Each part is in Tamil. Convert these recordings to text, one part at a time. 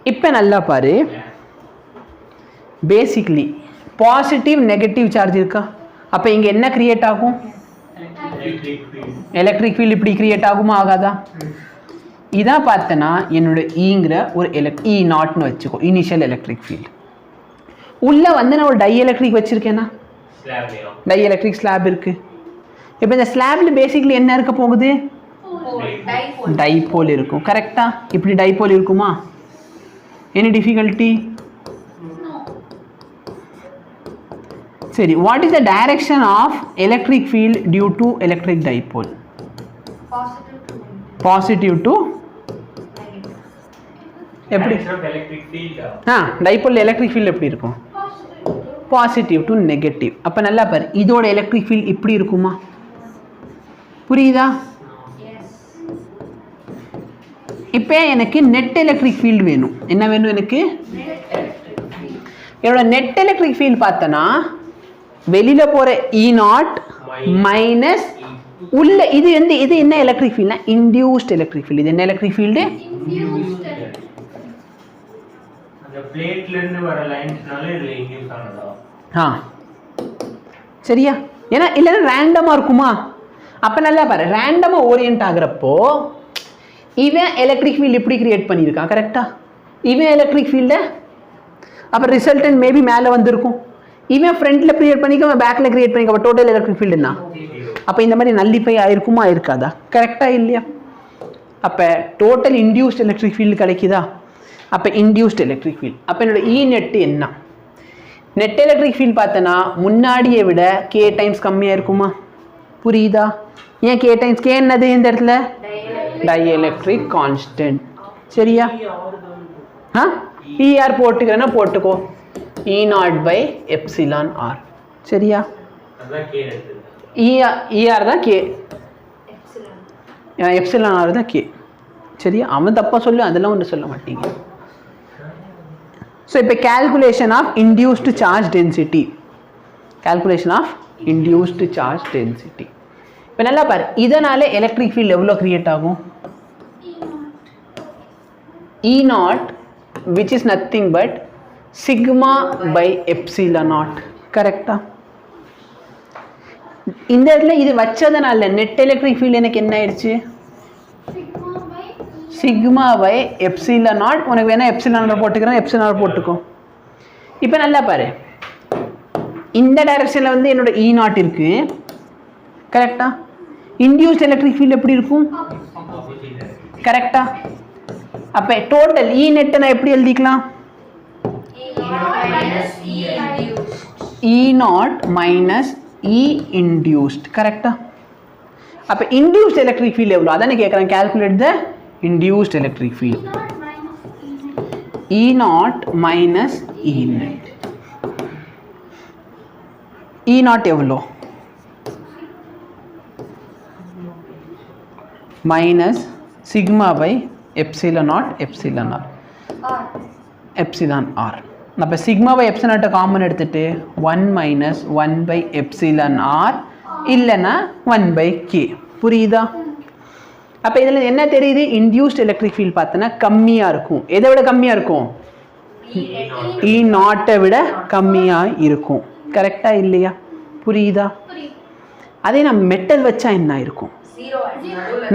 இப்போ நல்லா பாரு, பேசிக்லி பாசிட்டிவ் நெகட்டிவ் சார்ஜ் இருக்கா? அப்போ இங்கே என்ன கிரியேட் ஆகும்? எலக்ட்ரிக் ஃபீல்டு இப்படி கிரியேட் ஆகுமா ஆகாதா? இதான் பார்த்தனா என்னோட ஈங்கிற ஒரு இ நாட்னு வச்சுக்கோ, இனிஷியல் எலக்ட்ரிக் ஃபீல்டு. உள்ளே வந்து நான் ஒரு டை எலக்ட்ரிக் வச்சுருக்கேன்னா, டை எலக்ட்ரிக் ஸ்லாப் இருக்குது. இப்போ இந்த ஸ்லாப்ல பேசிக்லி என்ன இருக்க போகுது? டைபோல் இருக்கும். கரெக்டா? இப்படி டைபோல் இருக்குமா? Any difficulty? சரி, what is the direction of electric field due to electric dipole? Positive to எப்படி? டைபோல் எலக்ட்ரிக் ஃபீல்டு எப்படி இருக்கும்? Positive to negative. அப்போ நல்லா பாரு, இதோட எலக்ட்ரிக் ஃபீல்டு இப்படி இருக்குமா? புரியுதா? இப்போ எனக்கு நெட் எலக்ட்ரிக் ஃபீல்டு வேணும். என்ன வேணும் எனக்கு? என்னோட நெட் எலக்ட்ரிக் ஃபீல்டு பார்த்தனா வெளியில் போகிற இ நாட் மைனஸ் உள்ள இது வந்து இது என்ன எலக்ட்ரிக் ஃபீல்ட்னா இன்டியூஸ்ட் எலக்ட்ரிக் ஃபீல்டு. இது என்ன எலக்ட்ரிக் ஃபீல்டு? சரியா? ஏன்னா இல்லைன்னா ரேண்டமாக இருக்குமா? அப்போ நல்லா பாரு, ரேண்டமாக ஓரியன்ட் ஆகிறப்போ இவன் எலக்ட்ரிக் ஃபீல்டு இப்படி கிரியேட் பண்ணியிருக்கான். கரெக்டா? இவன் எலக்ட்ரிக் ஃபீல்டை அப்போ ரிசல்டன்ட் மேபி மேலே வந்திருக்கும். இவன் ஃப்ரண்ட்டில் கிரியேட் பண்ணிக்க, பேக்கில் கிரியேட் பண்ணிக்க. அப்போ டோட்டல் எலக்ட்ரிக் ஃபீல்டுன்னா அப்போ இந்த மாதிரி நல்லிஃபை ஆயிருக்குமா இருக்காதா? கரெக்டாக இல்லையா? அப்போ டோட்டல் இன்டியூஸ்ட் எலக்ட்ரிக் ஃபீல்டு கிடைக்குதா? அப்போ இன்டியூஸ்ட் எலக்ட்ரிக் ஃபீல்டு. அப்போ என்னோட இ நெட் என்ன? நெட் எலக்ட்ரிக் ஃபீல்டு பார்த்தனா முன்னாடியை விட கே டைம்ஸ் கம்மியாக இருக்குமா? புரியுதா? ஏன் கே டைம்ஸ்? கே என்னது இந்த இடத்துல? Dielectric constant. சரியா? இஆர் போட்டுக்கிறேன்னா போட்டுக்கோ, இ நாட் பை எப்சிலான் ஆர். சரியா? இஆர் தான் கே, எப்சிலான் ஆர் தான் கே. சரியா? அவன் தப்பாக சொல்லு, அதெல்லாம் ஒன்று சொல்ல மாட்டீங்க. ஸோ இப்போ calculation of induced charge density, calculation of induced charge density. இப்போ நல்லா பாரு, இதனால எலக்ட்ரிக் ஃபீல்டு எவ்வளோ கிரியேட் ஆகும்? E naught which is nothing but sigma by epsilon naught. கரெக்டா? இந்த இடத்துல இது வச்சதனால நெட் எலக்ட்ரிக் ஃபீல்டு எனக்கு என்ன ஆயிடுச்சு? Sigma by epsilon naught. உனக்கு வேணா எப்சிலான் போட்டுக்கிறேன், எப்சிலான் போட்டுக்கோ. இப்போ நல்லா பாரு, இந்த டைரக்ஷனில் வந்து என்னோட இ நாட் இருக்கு. கரெக்டா? இன்டியூஸ்ட் எலக்ட்ரிக் ஃபீல்டு எப்படி இருக்கும்? கரெக்டா? அப்போ டோட்டல் இ நெட்டை நான் எப்படி எழுதிக்கலாம்? E nought minus E induced. கரெக்டா? அப்போ இன்டியூஸ்ட் எலக்ட்ரிக் ஃபீல்டு எவ்வளோ அதானே கேட்குறேன். Calculate the induced electric field. E nought minus E net. E nought எவ்வளோ? Minus sigma by epsilon nought epsilon r, epsilon r. அப்போ சிக்மா பை எப்சிலான் நாட்டை காமன் எடுத்துட்டு 1 மைனஸ் 1 பை எப்சிலான் ஆர் இல்லைன்னா 1 பை கே. புரியுதா? அப்போ இதில் என்ன தெரியுது? இன்டியூஸ்ட் எலக்ட்ரிக் ஃபீல்டு பார்த்தோன்னா கம்மியாக இருக்கும். எதை விட கம்மியாக இருக்கும்? இ நாட்டை விட கம்மியாக இருக்கும். கரெக்டாக இல்லையா? புரியுதா? அதே நான் மெட்டல் வச்சா என்ன இருக்கும்?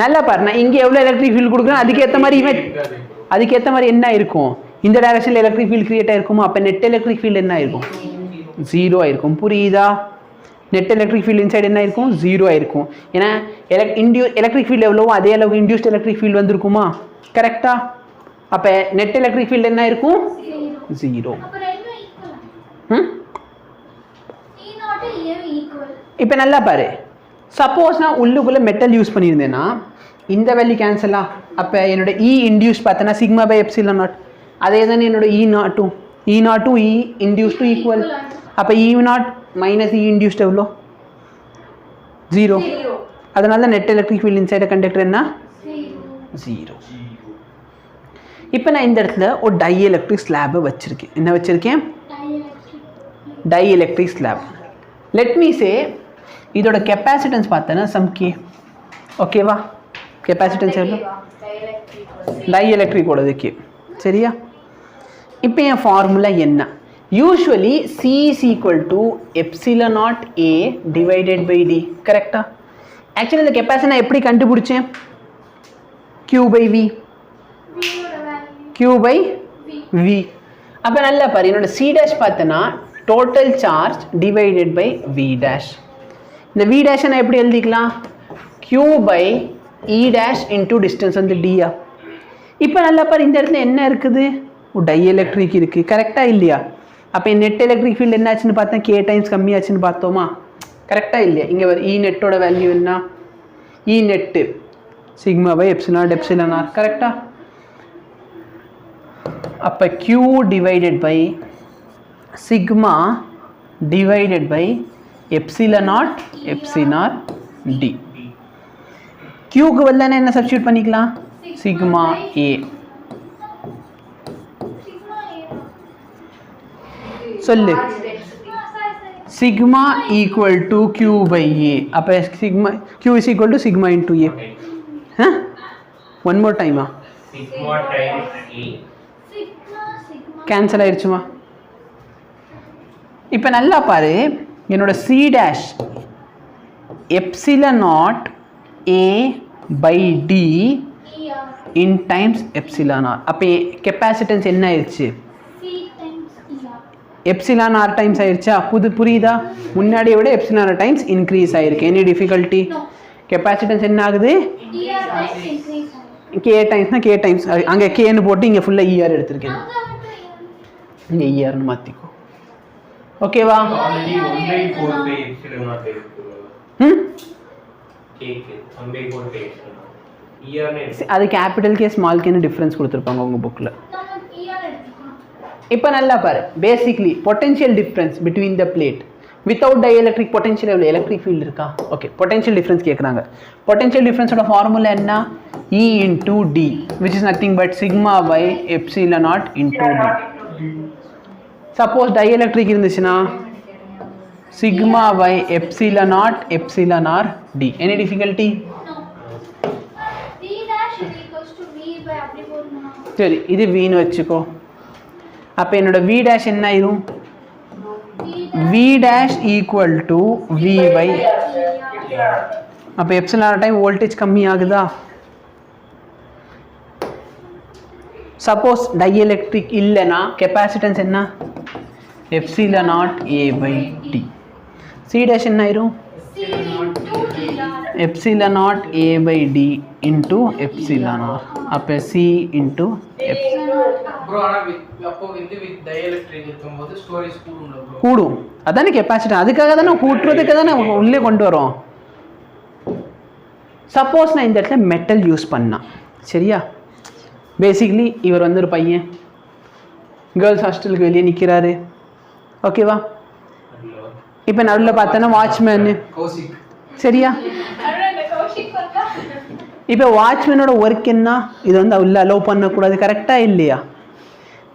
நல்லா பாரு, நான் இங்கே எவ்வளோ எலக்ட்ரிக் ஃபீல்டு கொடுக்குறேன் அதுக்கேற்ற மாதிரி இவன் அதுக்கேற்ற மாதிரி என்ன இருக்கும்? இந்த டைரக்ஷனில் எலக்ட்ரிக் ஃபீல்டு கிரியேட் ஆயிருக்குமா? அப்போ நெட் எலக்ட்ரிக் ஃபீல்டு என்ன ஆயிருக்கும்? 0 ஆயிருக்கும். புரியுதா? நெட் எலக்ட்ரிக் ஃபீல்டு இன்சைடு என்ன ஆயிருக்கும்? 0 ஆயிருக்கும். ஏன்னா எலக்ட்ரிக் ஃபீல்டு எவ்வளவோ அதே அளவுக்கு இன்டியூஸ்ட் எலக்ட்ரிக் ஃபீல்டு வந்திருக்குமா? கரெக்டா? அப்போ நெட் எலக்ட்ரிக் ஃபீல்டு என்ன இருக்கும்? 0. இப்போ நல்லா பாரு, சப்போஸ் நான் உள்ளுக்குள்ளே மெட்டல் யூஸ் பண்ணியிருந்தேன்னா இந்த வேல்யூ கேன்சலா? அப்போ என்னோட இ இன்டியூஸ் பார்த்தோன்னா சிக்மா பை எப்சிலான் நாட். அதே தானே என்னோட இ நாட்டும். இ நாட்டும் இ இன்டியூஸ்டும் ஈக்குவல். அப்போ இ நாட் மைனஸ் இ இன்டியூஸ்ட் எவ்வளோ? 0. அதனால net electric field inside conductor என்ன? 0. இப்போ நான் இந்த இடத்துல ஒரு டை எலக்ட்ரிக் ஸ்லாபை வச்சுருக்கேன். என்ன வச்சுருக்கேன்? Dielectric slab. Let me say இதோட கெப்பாசிட்டன்ஸ் பார்த்தேன்னா சம் கே. ஓகேவா? கெப்பாசிட்டன்ஸ் எவ்வளோ? டை எலக்ட்ரிக்கோடது கே. சரியா? இப்போ என் ஃபார்முலா என்ன? Usually C is equal to epsilon naught A divided by D. கரெக்டா? ஆக்சுவலி இந்த கெப்பாசிட்டி நான் எப்படி கண்டுபிடிச்சேன்? Q by V. Q by V. அப்போ நல்லா பாரு, என்னோட C dash பார்த்தனா total charge divided by V dash. இந்த V dash நான் எப்படி எழுதிக்கலாம்? Q by E dash into distance வந்து D. இப்போ நல்லா பாரு, இந்த இடத்துல என்ன இருக்குது? டைஎலக்ட்ரிக் இருக்கு. கரெக்டா இல்லையா? அப்போ நெட் எலக்ட்ரிக் ஃபீல்டு என்ன ஆச்சுன்னு பார்த்தா K டைம்ஸ் கம்மியாச்சுன்னு பார்த்தோமா? கரெக்டா இல்லையா? இங்கே வர E நெட்டோட வேல்யூ என்ன? E net sigma by epsilon epsilon r. கரெக்டா? அப்போ Q divided by sigma divided by epsilon nought epsilon d. Qக்கு பதிலாக என்ன சப்ஸ்டியூட் பண்ணிக்கலாம்? Sigma A. சொல்லு. Sigma equal to Q by A. அப்போ சிக்மா Q is equal to sigma into A. One more டைமா? Sigma times A. கேன்சல் ஆயிடுச்சுமா? இப்போ நல்லா பாரு, என்னோட C dash epsilon nought A by D in times epsilon r. அப்போ கெப்பாசிட்டன்ஸ் என்ன ஆயிடுச்சு? எப்சிலான் ஆர் டைம்ஸ் ஆயிடுச்சா? புரியுதா? முன்னாடியை விட எப்சிலான் ஆர் டைம்ஸ் இன்க்ரீஸ் ஆயிருக்கு. Any difficulty? கெப்பாசிட்டன்ஸ் என்ன ஆகுது? கே டைம்ஸ்னா கே டைம்ஸ், அங்கே கேன்னு போட்டு இங்கே ஃபுல்லாக இஆர் எடுத்துருக்கேன். இங்கே இஆர்னு மாற்றிக்கோ. ஓகேவா? அது கேபிட்டல் கே ஸ்மால் கேன்னு டிஃப்ரென்ஸ் கொடுத்துருப்பாங்க உங்கள் புக்கில். இப்போ நல்லா பாரு, basically potential difference between the plate without dielectric potential எவ்வளோ? எலக்ட்ரிக் ஃபீல்டு இருக்கா? ஓகே, பொட்டென்ஷியல் டிஃப்ரென்ஸ் கேட்குறாங்க. பொட்டென்ஷியல் டிஃப்ரென்ஸோட ஃபார்முலா என்ன? E into D, which is nothing but sigma by epsilon naught into D. Suppose dielectric இருந்துச்சுன்னா sigma by epsilon naught epsilon r D. Any difficulty? சரி, இது Vன்னு வச்சுக்கோ. அப்போ என்னோட V dash என்ன ஆயிரும்? V dash equal to V by. அப்போ எப்சிலான் டைம் வோல்டேஜ் கம்மி ஆகுதா? சப்போஸ் டைஎலக்ட்ரிக் இல்லைன்னா கெப்பாசிட்டன்ஸ் என்ன? Epsilon naught A by D. C dash என்ன ஆயிரும்? epsilon naught A by D into epsilon r. அப்போ C into epsilon. bro அப்போ வந்து வித் டைஎலக்ட்ரிக் இருக்கும்போது ஸ்டோரேஜ் கூடும். கூடும். அதானே கெப்பாசிட்டர். அதுக்காக தானே கூட்டுறதுக்கு தானே உள்ளே கொண்டு வரோம். சப்போஸ் நான் இந்த இடத்துல மெட்டல் யூஸ் பண்ணா, சரியா? பேசிக்லி இவர் வந்து ஒரு பையன் கேர்ள்ஸ் ஹாஸ்டலுக்கு வெளியே நிற்கிறாரு. ஓகேவா? இப்போ நடுவில் பார்த்தோன்னா வாட்ச்மேனு, சரியா? இப்போ வாட்ச்மேனோட ஒர்க் என்ன? இது வந்து உள்ள அலோவ் பண்ணக்கூடாது. கரெக்டாக இல்லையா?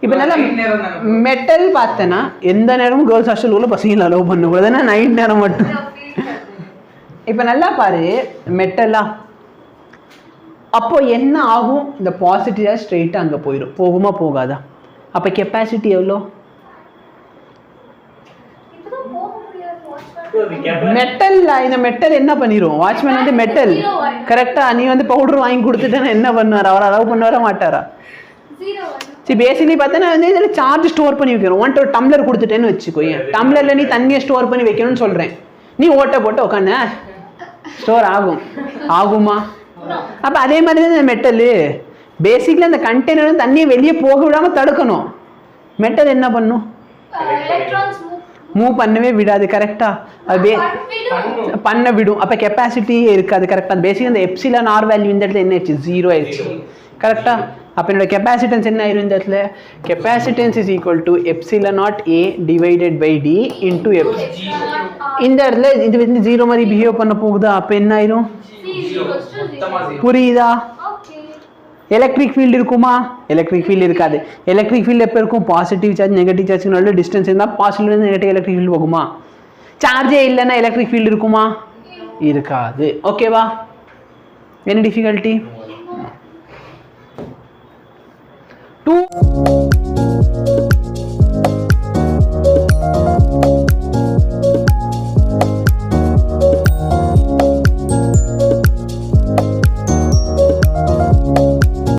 இப்போ நல்லா மெட்டல் பார்த்தேன்னா எந்த நேரமும் கேர்ள்ஸ் ஹாஸ்டல் உள்ள பசங்களை அலோவ் பண்ணக்கூடாது. ஏன்னா நைட் நேரம் மட்டும். இப்போ நல்லா பாரு, மெட்டலா அப்போ என்ன ஆகும்? இந்த பாசிட்டிவாக ஸ்ட்ரெயிட்டாக அங்கே போயிடும். போகுமா போகாதா? அப்போ கெப்பாசிட்டி எவ்வளோ? மெட்டல். இந்த மெட்டல் என்ன பண்ணிடும்? வாட்ச்மேன் வந்து மெட்டல், கரெக்டா? நீ வந்து பவுடர் வாங்கி கொடுத்துட்டேன்னா என்ன பண்ணுவார்? அவர் அலோவ் பண்ணுவாரா மாட்டாரா? சரி, பேசிக்கலி பார்த்தா வந்து இதில் சார்ஜ் ஸ்டோர் பண்ணி வைக்கணும். ஒன்ட்டு ஒரு டம்ளர் கொடுத்துட்டேன்னு வச்சுக்கோ. ஏன் டம்ளரில் நீ தண்ணியை ஸ்டோர் பண்ணி வைக்கணும்னு சொல்கிறேன். நீ ஓட்ட போட்டு உட்காந்து ஸ்டோர் ஆகும். ஆகுமா? அப்போ அதே மாதிரி தான் இந்த மெட்டலு. பேசிக்கலி அந்த கண்டெய்னர் தண்ணியை வெளியே போக விடாமல் தடுக்கணும். மெட்டல் என்ன பண்ணும்? மூவ் பண்ணவே விடாது. கரெக்டா? அது பண்ண விடும். அப்போ கெப்பாசிட்டியே இருக்காது. கரெக்டாக? பேசிக் அந்த எப்சிலான் ஆர் வேல்யூ இந்த இடத்துல என்ன ஆயிடுச்சு? 0 ஆயிடுச்சு. கரெக்டா? அப்போ என்னோட கெப்பாசிட்டன்ஸ் என்ன ஆயிரும் இந்த இடத்துல? Capacitance is equal to epsilon naught A divided by D into F. இந்த இடத்துல இது வந்து 0 மாதிரி பிஹேவ் பண்ண போகுதா? அப்போ என்ன ஆயிரும்? புரியுதா? எலக்ட்ரிக் ஃபீல்டு இருக்குமா? எலக்ட்ரிக் ஃபீல்டு இருக்காது. எலக்ட்ரிக் ஃபீல்டு எப்போ இருக்கும்? பாசிட்டிவ் சார்ஜ் நெகட்டிவ் சார்ஜ் நல்ல டிஸ்டன்ஸ் இருந்தால் பாசிட்டிவ் நெகட்டிவ் எலக்ட்ரிக் ஃபீல்டு போகுமா? சார்ஜே இல்லைன்னா எலக்ட்ரிக் ஃபீல்டு இருக்குமா? இருக்காது. ஓகேவா? Any difficulty? 2